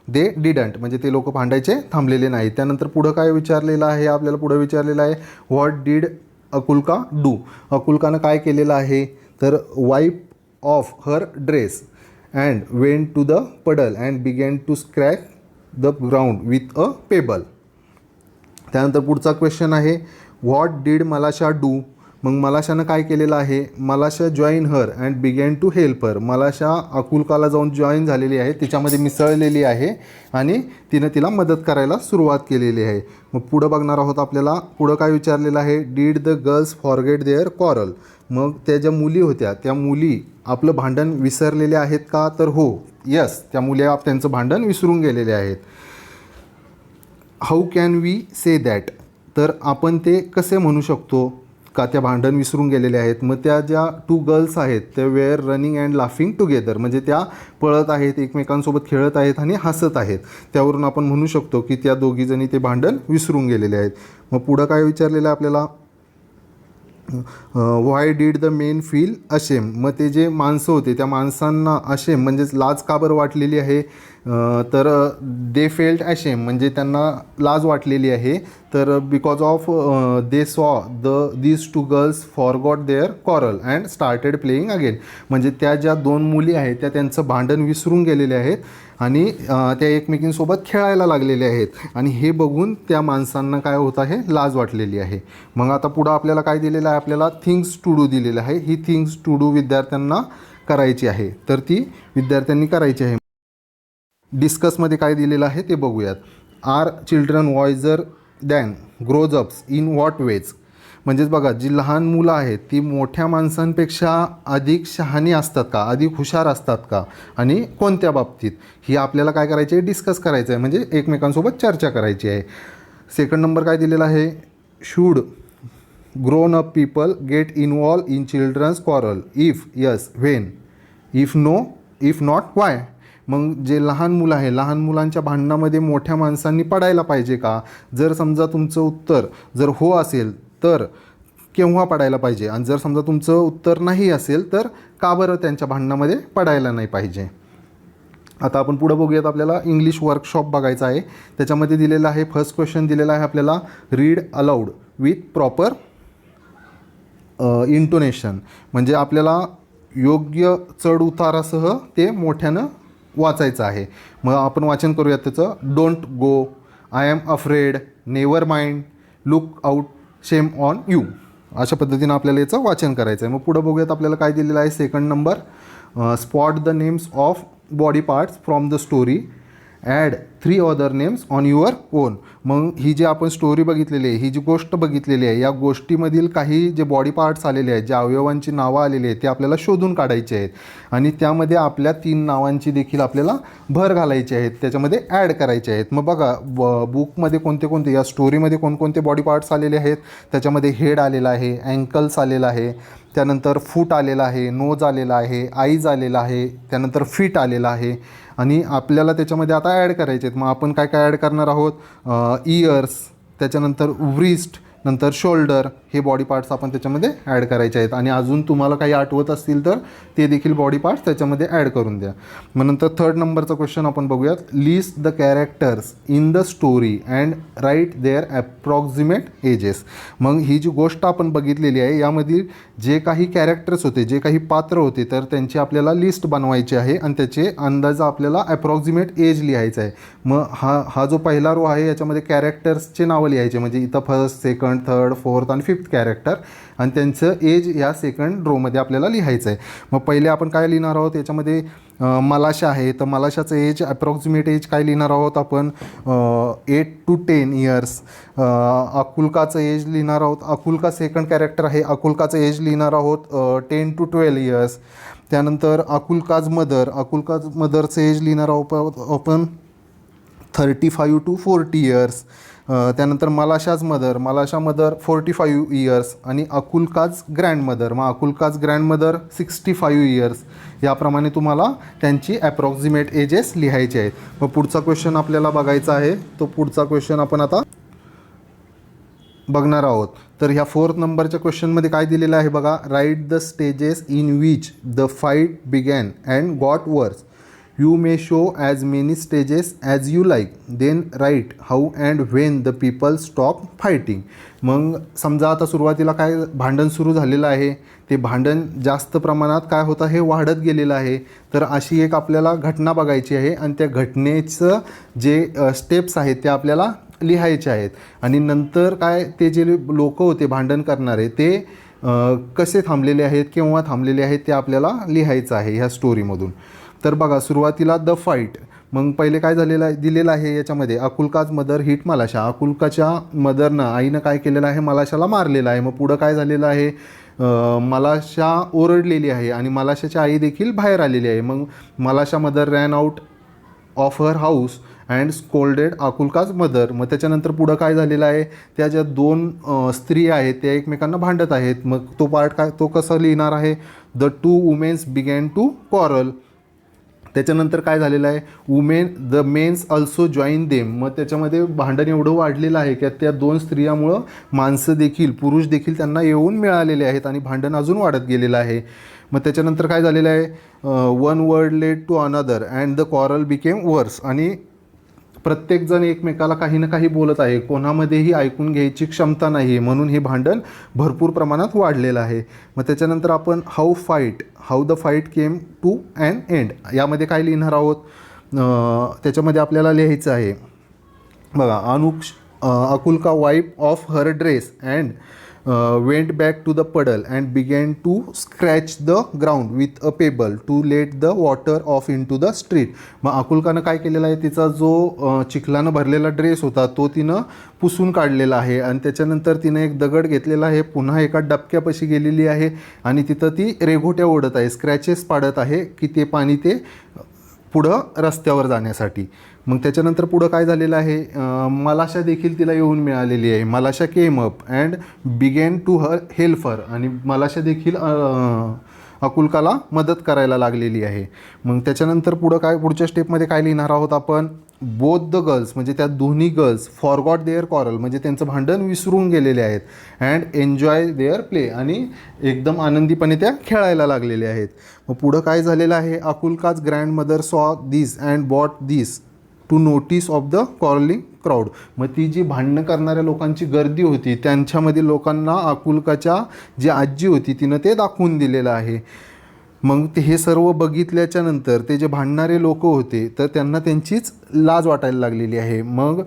दे डिडंट, म्हणजे ते लोक भांडायचे थांबलेले नाही. त्यानंतर पुढं काय विचारलेलं आहे आपल्याला? पुढं विचारलेलं आहे व्हॉट डीड अकुल्का डू. अकुल्कानं काय केलेलं आहे? तर wipe off her dress and went to the puddle and began to scratch the ground with a pebble. त्यानंतर पुढचा क्वेश्चन आहे व्हॉट डीड मलाशा डू. मग मलाशानं काय केलेलं आहे? Malasha join her and began to help her. Malasha अकुल्काला जाऊन join झालेली आहे, तिच्यामध्ये मिसळलेली आहे आणि तिनं तिला मदत करायला सुरुवात केलेली आहे. मग पुढं बघणार आहोत आपल्याला. पुढं काय विचारलेलं आहे? Did the girls forget their quarrel. मग त्या ज्या मुली होत्या त्या मुली आपलं भांडण विसरलेले आहेत का? तर हो, यस, त्या मुली त्यांचं भांडण विसरून गेलेले आहेत. How can we say that. तर आपण ते कसे म्हणू शकतो का त्या भांडण विसरून गेलेले आहेत? मग त्या ज्या टू गर्ल्स आहेत त्या were running and laughing together, म्हणजे त्या पळत आहेत, एकमेकांसोबत खेळत आहेत आणि हसत आहेत. त्यावरून आपण म्हणू शकतो की त्या दोघीजणी ते भांडण विसरून गेलेले आहेत. मग पुढं काय विचारलेलं आहे आपल्याला? Why did the men feel ashamed. मग ते जे माणसं होते त्या माणसांना अशेम म्हणजेच लाज का बरं वाटलेली आहे? तर दे फेल्ट अशेम, म्हणजे त्यांना लाज वाटलेली आहे. तर because of they saw these two girls forgot their quarrel and started playing again. म्हणजे त्या ज्या दोन मुली आहेत त्या त्यांचं भांडण विसरून गेलेले आहेत आणि त्या एकमेकींसोबत खेळायला लागलेले आहेत आणि हे बघून त्या माणसांना काय होत आहे? लाज वाटलेली आहे. मग आता पुढं आपल्याला काय दिलेलं आहे? आपल्याला थिंग्स टू डू दिलेलं आहे. ही थिंग्स टू डू विद्यार्थ्यांना करायची आहे, तर ती विद्यार्थ्यांनी करायची आहे. डिस्कसमध्ये काय दिलेलं आहे ते बघूयात. Are children wiser than grows ups in what ways. म्हणजेच बघा, जी लहान मुलं आहेत ती मोठ्या माणसांपेक्षा अधिक शहाणी असतात का? अधिक हुशार असतात का? आणि कोणत्या बाबतीत? ही आपल्याला काय करायची आहे? डिस्कस करायचं आहे, म्हणजे एकमेकांसोबत चर्चा करायची आहे. सेकंड नंबर काय दिलेला आहे? Should grown up people get involve in children's quarrel. If yes, when. If no, if not, why. मग जे लहान मुलं आहे, लहान मुलांच्या भांडणामध्ये मोठ्या माणसांनी पडायला पाहिजे का? जर समजा तुमचं उत्तर जर हो असेल तर केव्हा पडायला पाहिजे, आणि जर समजा तुमचं उत्तर नाही असेल तर का बरं त्यांच्या भांडणामध्ये पडायला नाही पाहिजे. आता आपण पुढं बघूयात. आपल्याला इंग्लिश वर्कशॉप बघायचा आहे. त्याच्यामध्ये दिलेलं आहे, फर्स्ट क्वेश्चन दिलेला आहे आपल्याला, read aloud with proper intonation. म्हणजे आपल्याला योग्य चढ उतारासह ते मोठ्यानं वाचायचं आहे. मग आपण वाचन करूयात त्याचं. Don't go, I am afraid, never mind, look out, shame on you. अशा पद्धतीनं आपल्याला याचं वाचन करायचं आहे. मग पुढं बघूयात आपल्याला काय दिलेलं आहे. Second number, spot the names of body parts from the story, add 3 other names on your own. मग ही जी आपण स्टोरी बघितलेली आहे, ही जी गोष्ट बघितलेली आहे, या गोष्टीमधील काही जे बॉडी पार्ट्स आलेले आहेत, ज्या अवयवांची नावं आलेली आहेत, ते आपल्याला शोधून काढायचे आहेत आणि त्यामध्ये आपल्या 3 नावांची देखील आपल्याला भर घालायची आहेत, त्याच्यामध्ये ॲड करायचे आहेत. मग बघा बुकमध्ये कोणते कोणते, या स्टोरीमध्ये कोणकोणते बॉडी पार्ट्स आलेले आहेत. त्याच्यामध्ये हेड आलेला आहे, अँकल्स आलेला आहे, त्यानंतर फूट आलेला आहे, नोज आलेला आहे, आईज आलेला आहे, त्यानंतर फीट आलेला आहे आणि आपल्याला त्याच्यामध्ये आता ॲड करायचे आहेत. मग आपण काय काय ॲड करणार आहोत, इयर्स, त्याच्यानंतर व्रिस्ट, नंतर शोल्डर, हे बॉडी पार्ट्स आपण त्याच्यामध्ये ॲड करायचे आहेत. आणि अजून तुम्हाला काही आठवत असतील तर ते देखील बॉडी पार्ट्स त्याच्यामध्ये ॲड करून द्या. मग नंतर 3rd नंबरचा क्वेश्चन आपण बघूयात. List the characters in the story and write their approximate ages. मग ही जी गोष्ट आपण बघितलेली आहे, यामधील जे काही कॅरेक्टर्स होते, जे काही पात्र होते, तर त्यांची आपल्याला लिस्ट बनवायची आहे आणि त्याचे अंदाज आपल्याला ॲप्रॉक्झिमेट एज लिहायचं आहे. मग हा जो पहिला रो आहे, याच्यामध्ये कॅरेक्टर्सचे नावं लिहायचे, म्हणजे इथं 1st, 2nd, 3rd, 4th आणि 5th कॅरेक्टर, आणि त्यांचं एज या 2nd रोमध्ये आपल्याला लिहायचं आहे. मग पहिले आपण काय लिहिणार आहोत, याच्यामध्ये मलाशा आहे, तर मलाशाचं एज, ॲप्रॉक्झिमेट एज काय लिहिणार आहोत आपण, 8 to 10 इयर्स. अकुल्काचं एज लिहिणार आहोत, अकुल्का 2nd कॅरेक्टर आहे, अकुल्काचं एज लिहिणार आहोत 10 to 12 इयर्स. त्यानंतर अकुल्काज मदरचं एज लिहिणार आहोत आपण 35 to 40 इयर्स. त्यानंतर मलाशा मदर 45 इयर्स आणि अकुल्काज ग्रँडमदर, मग अकुल्काज ग्रँडमदर 65 इयर्स. याप्रमाणे तुम्हाला त्यांची ॲप्रॉक्झिमेट एजेस लिहायचे आहेत. मग पुढचा क्वेश्चन आपल्याला बघायचा आहे, तो पुढचा क्वेश्चन आपण आता बघणार आहोत. तर ह्या 4th नंबरच्या क्वेश्चनमध्ये काय दिलेलं आहे बघा, write the stages in which the fight begin and got वर्स. You may show as many stages as you like. Then write how and when the people stop fighting. मग समजा आता सुरुवातीला काय भांडण सुरू झालेलं आहे, ते भांडण जास्त प्रमाणात काय होतं, हे वाढत गेलेलं आहे. तर अशी एक आपल्याला घटना बघायची आहे आणि त्या घटनेचं जे स्टेप्स आहेत ते आपल्याला लिहायचे आहेत. आणि नंतर काय, ते जे लोक होते भांडण करणारे, ते कसे थांबलेले आहेत, केव्हा थांबलेले आहेत, ते आपल्याला लिहायचं आहे ह्या स्टोरीमधून. तर बघा सुरुवातीला द फाईट. मग पहिले काय झालेलं आहे, दिलेलं आहे याच्यामध्ये, अकुल्काज मदर हिट मलाशा. अकुल्काच्या मदरनं, आईनं काय केलेलं आहे, मलाशाला मारलेलं आहे. मग पुढं काय झालेलं आहे, मलाशा ओरडलेली आहे आणि मलाशाची आई देखील बाहेर आलेली आहे. मग Malasha mother ran out of her house and scolded Akulka's mother. मग त्याच्यानंतर पुढं काय झालेलं आहे, त्या ज्या 2 स्त्री आहेत त्या एकमेकांना भांडत आहेत. मग तो पार्ट काय, तो कसं लिहिणार आहे, the 2 womens began to quarrel. त्याच्यानंतर काय झालेलं आहे, the mens also join them. मग त्याच्यामध्ये भांडण एवढं वाढलेलं आहे की त्या 2 स्त्रियामुळं माणसं देखील, पुरुष देखील त्यांना येऊन मिळालेले आहेत आणि भांडण अजून वाढत गेलेलं आहे. मग त्याच्यानंतर काय झालेलं आहे, 1 word led to another and the quarrel became worse. आणि प्रत्येकजण एकमेकाला काही ना काही बोलत आहे, कोणामध्येही ऐकून घ्यायची क्षमता नाही आहे, म्हणून हे भांडण भरपूर प्रमाणात वाढलेलं आहे. मग त्याच्यानंतर आपण how the fight came to an end. यामध्ये काय लिहिणार आहोत, त्याच्यामध्ये आपल्याला लिहायचं आहे बघा, Akulka wipe off her dress and went back to the puddle and began to scratch the ground with a pebble to let the water off into the street. मग अकुल्कानं काय केलेलं आहे, तिचा जो चिखलानं भरलेला ड्रेस होता तो तिनं पुसून काढलेला आहे आणि त्याच्यानंतर तिनं एक दगड घेतलेला आहे, पुन्हा एका डबक्यापाशी गेलेली आहे आणि तिथं ती रेघोट्या ओढत आहे, स्क्रॅचेस पाडत आहे की ते पाणी ते पुढं रस्त्यावर जाण्यासाठी. मग त्याच्यानंतर पुढं काय झालेलं आहे, मलाशा देखील तिला येऊन मिळालेली आहे. Malasha came up and began to her helper. आणि मलाशा देखील अकुल्काला मदत करायला लागलेली आहे. मग त्याच्यानंतर पुढच्या स्टेपमध्ये काय लिहिणार आहोत आपण, बोथ द गर्ल्स, म्हणजे त्या दोन्ही गर्ल्स फॉरगॉट देअर कॉरल, म्हणजे त्यांचं भांडण विसरून गेलेले आहेत, अँड एन्जॉय देअर प्ले, आणि एकदम आनंदीपणे त्या खेळायला लागलेले आहेत. मग पुढं काय झालेलं आहे, Akulka's grandmother saw this and bought this to notice of the quarrelling crowd. मग ती जी भांडणं करणाऱ्या लोकांची गर्दी होती त्यांच्यामध्ये लोकांना अकुल्काच्या जी आजी होती तिनं ते दाखवून दिलेलं आहे. मग ते हे सर्व बघितल्याच्या नंतर ते जे भांडणारे लोक होते तर त्यांना त्यांचीच लाज वाटायला लागलेली आहे. मग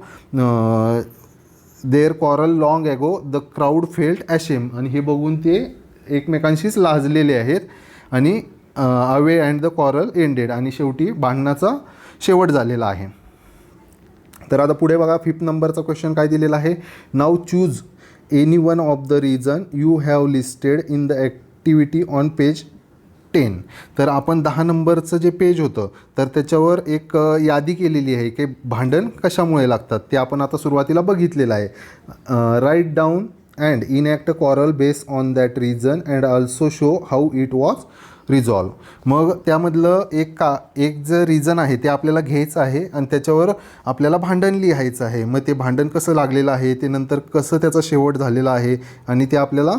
their quarrel long ago the crowd felt ashamed, आणि हे बघून ते एकमेकांशीच लाजलेले आहेत आणि away and the quarrel ended, आणि शेवटी भांडणाचा शेवट झालेला आहे. तर आता पुढे बघा 5th नंबरचा क्वेश्चन काय दिलेला आहे. Now choose any one of the reason you have listed in the activity on page 10. तर आपण 10 नंबरचं जे पेज होतं तर त्याच्यावर एक यादी केलेली आहे की भांडण कशामुळे लागतात ते आपण आता सुरुवातीला बघितलेलं आहे. Write down and enact a quarrel base on that reason and also show how it was resolve. मग त्यामधलं एक जे रिझन आहे ते आपल्याला घ्यायचं आहे आणि त्याच्यावर आपल्याला भांडण लिहायचं आहे. मग ते भांडण कसं लागलेलं आहे, ते नंतर कसं त्याचा शेवट झालेला आहे आणि ते आपल्याला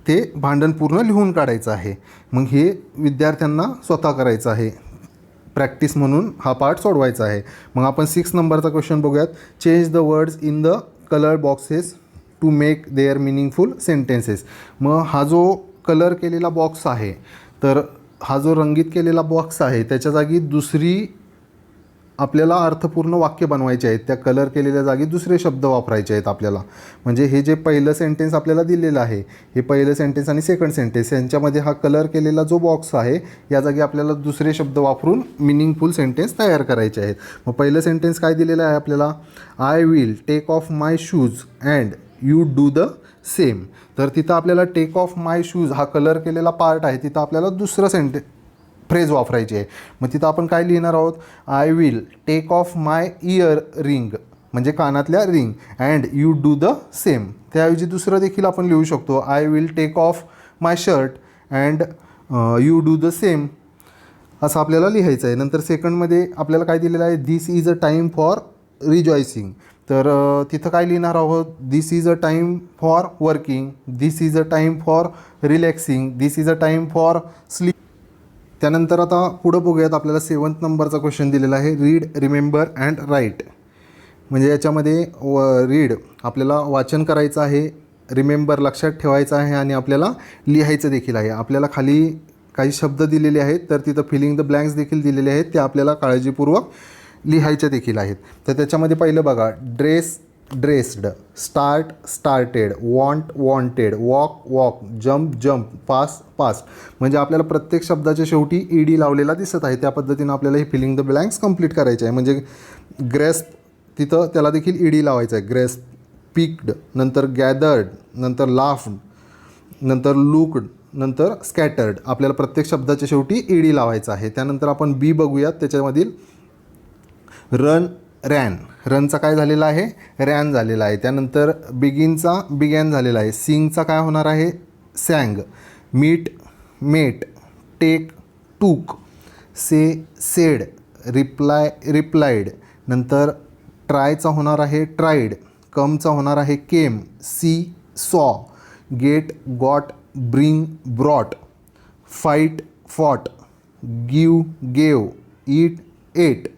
ते भांडण पूर्ण लिहून काढायचं आहे. मग हे विद्यार्थ्यांना स्वतः करायचं आहे. प्रॅक्टिस म्हणून हा पार्ट सोडवायचा आहे. मग आपण 6 नंबरचा क्वेश्चन बघूयात. Change the words in the colour boxes to make their meaningful sentences. मग हा जो कलर केलेला बॉक्स आहे तर हा जो रंगीत केलेला बॉक्स आहे त्याच्या जागी दुसरी आपल्याला अर्थपूर्ण वाक्य बनवायचे आहेत. त्या कलर केलेल्या जागी दुसरे शब्द वापरायचे आहेत आपल्याला. म्हणजे हे जे पहिलं सेंटेन्स आपल्याला दिलेलं आहे, हे पहिलं सेंटेन्स आणि सेकंड सेंटेन्स यांच्यामध्ये हा कलर केलेला जो बॉक्स आहे या जागी आपल्याला दुसरे शब्द वापरून मिनिंगफुल सेंटेन्स तयार करायचे आहेत. मग पहिलं सेंटेन्स काय दिलेलं आहे आपल्याला. I will take off my shoes and you do the same. तर तिथं आपल्याला टेक ऑफ माय शूज हा कलर केलेला पार्ट आहे, तिथं आपल्याला दुसरं फ्रेज वापरायची आहे. मग तिथं आपण काय लिहिणार आहोत. I will take off my ear ring म्हणजे कानातल्या ring and you do the same. त्याऐवजी दुसरं देखील आपण लिहू शकतो. I will take off my shirt and you do the same असं आपल्याला लिहायचं आहे. नंतर सेकंडमध्ये आपल्याला काय दिलेलं आहे. This is a time for rejoicing. तर तिथं काय लिहिणार आहोत. This is a time for working, this is a time for relaxing, this is a time for sleep. त्यानंतर आता पुढं बघूयात. आपल्याला 7th नंबरचा क्वेश्चन दिलेला आहे. Read, remember and write. म्हणजे याच्यामध्ये रीड आपल्याला वाचन करायचं आहे, रिमेंबर लक्षात ठेवायचं आहे आणि आपल्याला लिहायचं देखील आहे. आपल्याला खाली काही शब्द दिलेले आहेत तर तिथं फिलिंग द ब्लँक्स देखील दिलेले आहेत, ते आपल्याला काळजीपूर्वक लिहायचे देखील आहेत. तर त्याच्यामध्ये पहिलं बघा. Dress, dressed, start, started, want, wanted, walk, walk, jump, jump, pass, pass. म्हणजे आपल्याला प्रत्येक शब्दाच्या शेवटी ईडी लावलेला दिसत आहे. त्या पद्धतीनं आपल्याला हे फिलिंग द ब्लँक्स कंप्लीट करायचे आहे. म्हणजे ग्रेस्प तिथं त्याला देखील ईडी लावायचं आहे. ग्रेस्प, पिक्ड, नंतर गॅदर्ड, नंतर लाफ्ड, नंतर लुक्ड, नंतर स्कॅटर्ड. आपल्याला प्रत्येक शब्दाच्या शेवटी ईडी लावायचं आहे. त्यानंतर आपण बी बघूयात. त्याच्यामधील रन, रॅन. रनचा काय झालेला आहे. रॅन झालेला आहे. त्यानंतर बिगिनचा बिगॅन झालेला आहे. सिंगचा काय होणार आहे. Sang. Meet, met. Take, took. Say, said. Reply, replied. नंतर ट्रायचा होणार आहे ट्राईड. कमचा होणार आहे came. See, saw. Get, got. Bring, brought. Fight, fought. Give, gave. Eat, ate.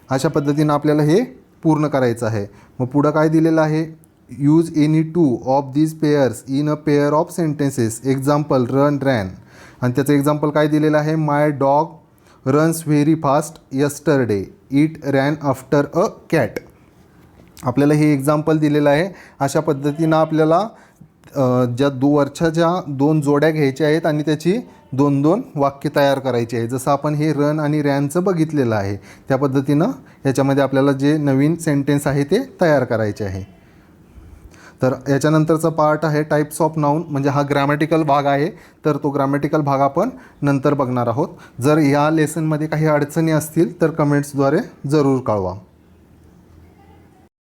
अशा पद्धतीनं आपल्याला हे पूर्ण करायचं आहे. मग पुढं काय दिलेलं आहे. Use any two of these pairs in a pair of sentences. Example run, ran. आणि त्याचं एक्झाम्पल काय दिलेलं आहे. My dog runs very fast yesterday. It ran after a cat. आपल्याला हे एक्झाम्पल दिलेलं आहे. अशा पद्धतीनं आपल्याला वरच्या ज्या 2 जोड्या घ्यायच्या आहेत आणि त्याची 2-2 वाक्य तयार करायची आहे. जसं आपण हे रन आणि रॅनचं बघितलेलं आहे त्या पद्धतीनं याच्यामध्ये आपल्याला जे नवीन सेंटेन्स आहे ते तयार करायचे आहे. तर याच्यानंतरचा पार्ट आहे टाईप्स ऑफ नाऊन. म्हणजे हा ग्रॅमॅटिकल भाग आहे. तर तो ग्रॅमॅटिकल भाग आपण नंतर बघणार आहोत. जर ह्या लेसनमध्ये काही अडचणी असतील तर कमेंट्सद्वारे जरूर कळवा.